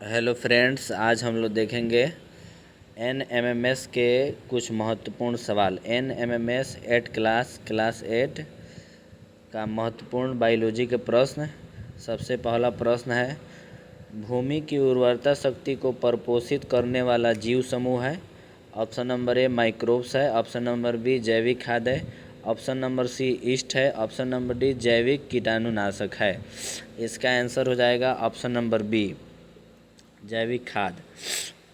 Hello friends, आज हम लोग देखेंगे एनएमएमएस के कुछ महत्वपूर्ण सवाल। एनएमएमएस 8 क्लास 8 का महत्वपूर्ण बायोलॉजी के प्रश्न। सबसे पहला प्रश्न है, भूमि की उर्वरता शक्ति को प्रपोषित करने वाला जीव समूह है। ऑप्शन नंबर ए माइक्रोब्स है, ऑप्शन नंबर बी जैविक खाद है, ऑप्शन नंबर सी ईस्ट है, ऑप्शन नंबर डी जैविक कीटाणुनाशक है। इसका आंसर हो जाएगा ऑप्शन नंबर बी जैविक खाद।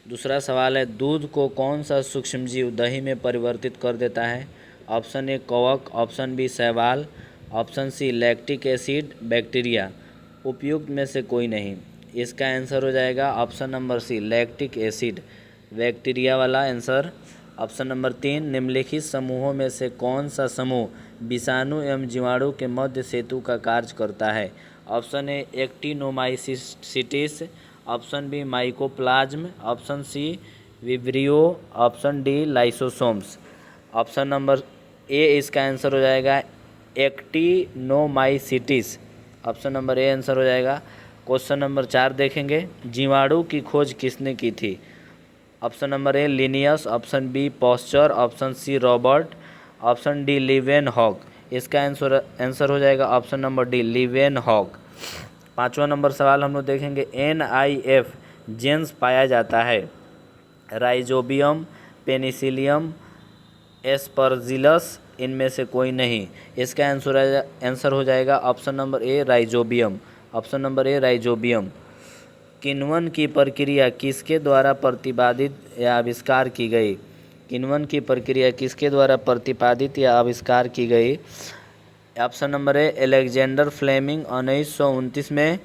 दूसरा सवाल है, दूध को कौन सा सूक्ष्मजीव दही में परिवर्तित कर देता है। ऑप्शन ए कवक, ऑप्शन बी शैवाल, option C lactic acid, bacteria. उपयुक्त में से कोई नहीं। इसका आंसर हो जाएगा option number C lactic acid, bacteria वाला आंसर। ऑप्शन नंबर 3, निम्नलिखित समूहों में से कौन सा समूह विषाणु एवं जीवाणु के मध्य सेतु का कार्य करता है। Option A actinomycetes, option B mycoplasm, option C vibrio, option D lysosomes. Option number A इसका आंसर हो जाएगा actinomycetes. Option number A answer हो जाएगा। क्वेश्चन नंबर 4 देखेंगे, जीवाणु की खोज किसने की थी। Option number A Linnaeus, option B Pasteur, option C Robert, option D Leeuwenhoek. इसका आंसर हो जाएगा ऑप्शन नंबर डी लीवेनहॉक। 5वां नंबर सवाल हम लोग देखेंगे, NIF जेन्स पाया जाता है। राइजोबियम, पेनिसिलियम, एस्परजिलस, इनमें से कोई नहीं। इसका आंसर हो जाएगा ऑप्शन नंबर ए राइजोबियम। ऑप्शन नंबर ए राइजोबियम। किण्वन की प्रक्रिया किसके द्वारा प्रतिपादित या आविष्कार की गई। किण्वन की प्रक्रिया किसके द्वारा प्रतिपादित या आविष्कार की गई। Option number A Alexander Fleming 1929 में,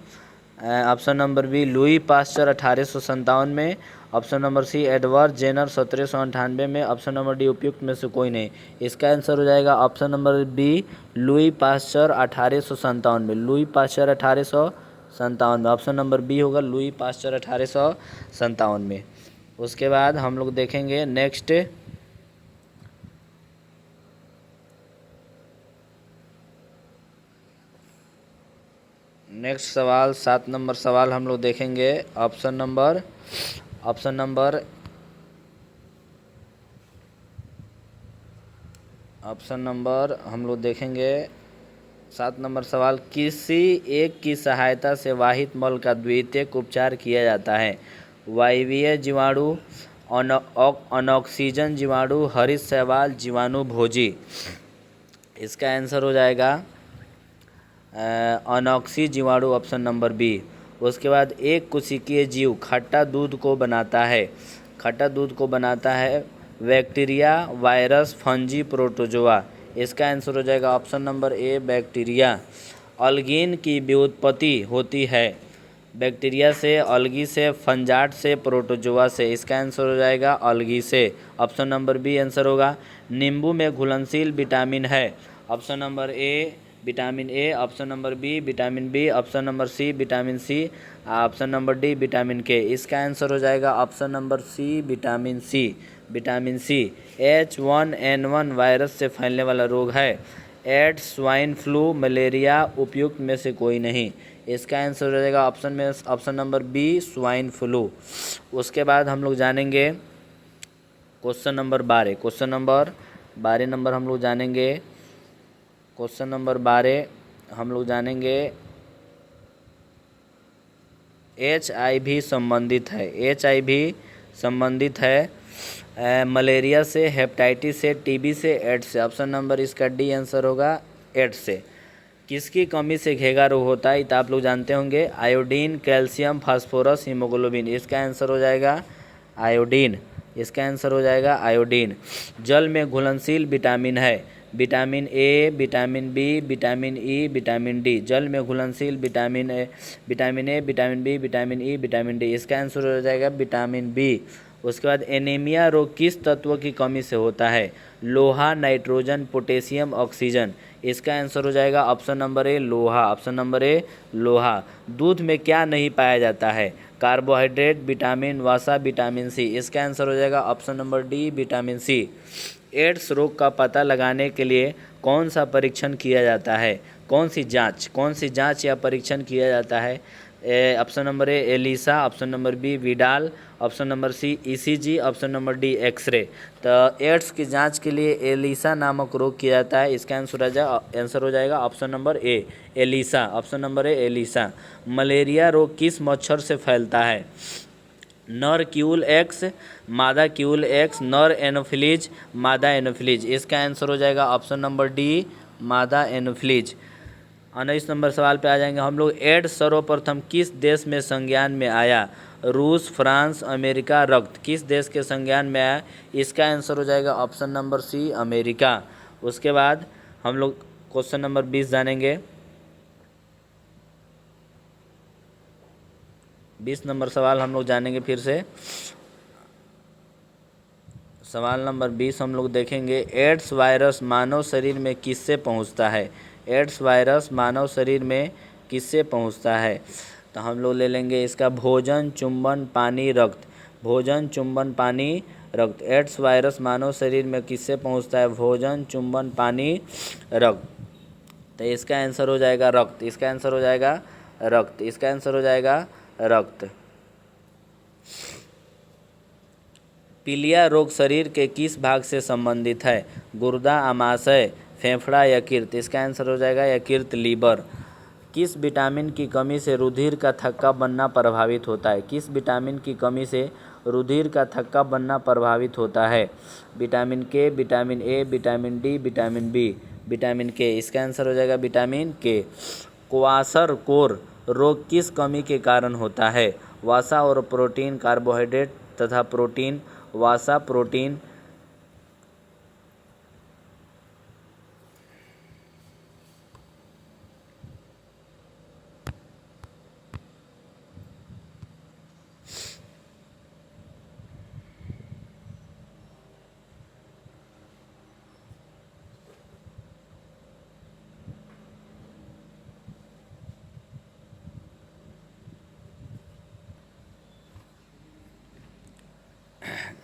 option number B Louis Pasteur 1857 में, option number C Edward Jenner 1798 में, ऑप्शन नंबर डी उपयुक्त में से कोई नहीं। इसका आंसर हो जाएगा option number B Louis Pasteur 1857 में। लुई पास्चर 1857 में, ऑप्शन नंबर बी होगा लुई पास्चर 1857 में। उसके बाद हम लोग देखेंगे नेक्स्ट सवाल। 7 नंबर सवाल हम लोग देखेंगे। ऑप्शन नंबर हम लोग देखेंगे 7 नंबर सवाल, किसी एक की सहायता से वाहित मल का द्वितीयक उपचार किया जाता है। वायवीय जीवाणु, अनऑक्सीजन जीवाणु, हरित शैवाल, जीवाणु भोजी। इसका आंसर हो जाएगा अनऑक्सी जीवाणु, ऑप्शन नंबर बी। उसके बाद एक कोशिकीय जीव खट्टा दूध को बनाता है। खट्टा दूध को बनाता है बैक्टीरिया, वायरस, फंजी, प्रोटोजोआ। इसका आंसर हो जाएगा ऑप्शन नंबर ए बैक्टीरिया। अल्गिन की व्युत्पत्ति होती है बैक्टीरिया से, अलगी से, फंजाट से, प्रोटोजोआ से। इसका आंसर हो जाएगा अलगी से। ऑप्शन नंबर बी आंसर होगा। नींबू में घुलनशील विटामिन है। Option number A vitamin A, option number B vitamin B, option number C vitamin C, option number D vitamin K. इसका आंसर हो जाएगा option number C vitamin C. Vitamin C H1N1 virus से फैलने वाला रोग है। AIDS, swine flu, malaria. उपयुक्त में से कोई नहीं। इसका आंसर हो जाएगा option number B swine flu. उसके बाद हम लोग जानेंगे क्वेश्चन नंबर 12। क्वेश्चन नंबर 12 हम लोग जानेंगे। क्वेश्चन नंबर 12 हम लोग जानेंगे HIV संबंधित है। HIV संबंधित है मलेरिया से, हेपेटाइटिस से, TB से, एड्स से। ऑप्शन नंबर इसका डी आंसर होगा एड्स से। किसकी कमी से घेगा रोग होता है, तो आप लोग जानते होंगे। Iodine, calcium, phosphorus, haemoglobin. इसका आंसर हो जाएगा आयोडीन। इसका आंसर हो जाएगा आयोडीन। जल में घुलनशील विटामिन है। Vitamin A, vitamin B, vitamin E, vitamin D. जल में घुलनशील vitamin A, vitamin B, vitamin E, vitamin D. इसका आंसर हो जाएगा विटामिन बी। उसके बाद एनीमिया रोग किस तत्व की कमी से होता है। लोहा, नाइट्रोजन, पोटेशियम, ऑक्सीजन। इसका आंसर हो जाएगा ऑप्शन नंबर ए लोहा। ऑप्शन नंबर ए लोहा। दूध में क्या नहीं पाया जाता है। कार्बोहाइड्रेट, विटामिन, वसा, विटामिन सी। इसका आंसर हो जाएगा option number D vitamin C. AIDS रोग का पता लगाने के लिए कौन सा परीक्षण किया जाता है। कौन सी जांच या परीक्षण किया जाता है। Option number A ELISA, option number B Widal, option number C ECG, option number D x-ray. तो एड्स की जांच के लिए एलिसा नामक रोग किया जाता है। इसका आंसर हो जाएगा option number A ELISA, option number A ELISA. Malaria रोग किस मच्छर से फैलता है? नर क्यूल एक्स, मादा क्यूल एक्स, नर एनोफिलीज, मादा एनोफिलीज। इसका आंसर हो जाएगा ऑप्शन नंबर डी मादा एनोफिलीज। 19 नंबर सवाल पे आ जाएंगे हम लोग। एड्स सर्वप्रथम किस देश में संज्ञान में आया? रूस, फ्रांस, अमेरिका, रक्त। किस देश के संज्ञान में आया? इसका आंसर हो जाएगा ऑप्शन नंबर सी अमेरिका। उसके बाद हम लोग क्वेश्चन नंबर 20 जानेंगे। 20 नंबर सवाल हम लोग जानेंगे फिर से। सवाल नंबर 20 हम लोग देखेंगे। एड्स वायरस मानव शरीर में किससे पहुंचता है? एड्स वायरस मानव शरीर में किससे पहुंचता है? तो हम लोग ले लेंगे इसका भोजन, चुंबन, पानी, रक्त। भोजन, चुंबन, पानी, रक्त। एड्स वायरस मानव शरीर में किससे पहुंचता है? भोजन, चुंबन, पानी, रक्त। तो इसका आंसर हो जाएगा रक्त। इसका आंसर हो जाएगा रक्त। इसका आंसर हो जाएगा रक्त। पीलिया रोग शरीर के किस भाग से संबंधित है? गुर्दा, आमाशय, फेफड़ा, यकृत। इसका आंसर हो जाएगा यकृत, लीवर। किस विटामिन की कमी से रुधिर का थक्का बनना प्रभावित होता है? किस विटामिन की कमी से रुधिर का थक्का बनना प्रभावित होता है? Vitamin K, vitamin A, vitamin D, vitamin B. Vitamin K. इसका आंसर हो जाएगा विटामिन के। क्वाशरकोर रोग किस कमी के कारण होता है? वसा और प्रोटीन, कार्बोहाइड्रेट तथा प्रोटीन। वसा, प्रोटीन।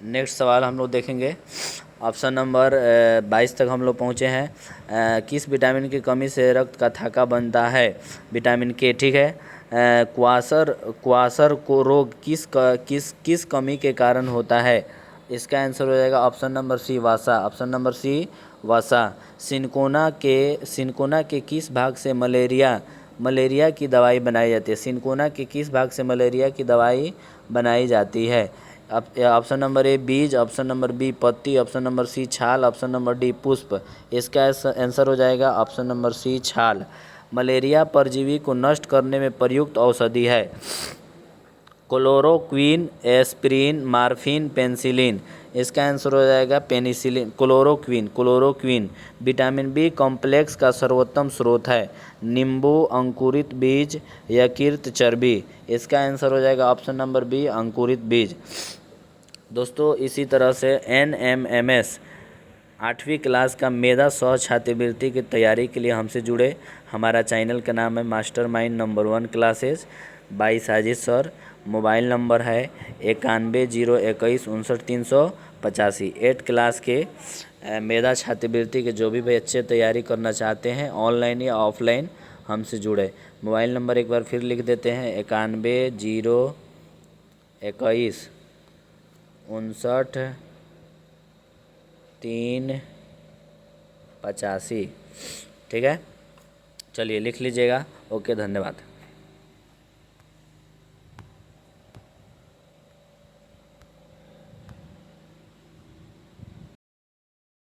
नेक्स्ट सवाल हम लोग देखेंगे। ऑप्शन नंबर 22 तक हम लोग पहुँचे हैं। किस विटामिन की कमी से रक्त का थक्का बनता है? विटामिन के, ठीक है। क्वाशर को रोग किस कमी के कारण होता है? इसका आंसर हो जाएगा ऑप्शन नंबर सी वसा। ऑप्शन नंबर सी वसा। सिनकोना के किस भाग से मलेरिया की दवाई बनाई जाती है? सिनकोना के किस भाग से मलेरिया की दवाई बनाई जाती है? ऑप्शन नंबर ए बीज, ऑप्शन नंबर बी पत्ती, ऑप्शन नंबर सी छाल, ऑप्शन नंबर डी पुष्प। इसका आंसर हो जाएगा ऑप्शन नंबर सी छाल। मलेरिया परजीवी को नष्ट करने में प्रयुक्त औषधि है? Chloroquine, aspirin, morphine, penicillin. इसका आंसर हो जाएगा penicillin, chloroquine. Vitamin B complex का सर्वोत्तम स्रोत है? नींबू, अंकुरित बीज, यकृत, चर्बी। इसका आंसर हो जाएगा ऑप्शन नंबर बी अंकुरित बीज। दोस्तों इसी तरह से NMMS 8वीं क्लास का मेधा सह छात्रवृत्ति की तैयारी के लिए हमसे जुड़े। हमारा चैनल का नाम है mastermind number 1 classes by Sajid sir. Mobile number है 910121 8 क्लास के मेधा छात्रवृत्ति के जो भी बच्चे तैयारी करना चाहते हैं ऑनलाइन या ऑफलाइन हमसे जुड़े। मोबाइल नंबर एक बार फिर लिख देते हैं 910121 385। ठीक है, चलिए लिख लीजिएगा। ओके, धन्यवाद।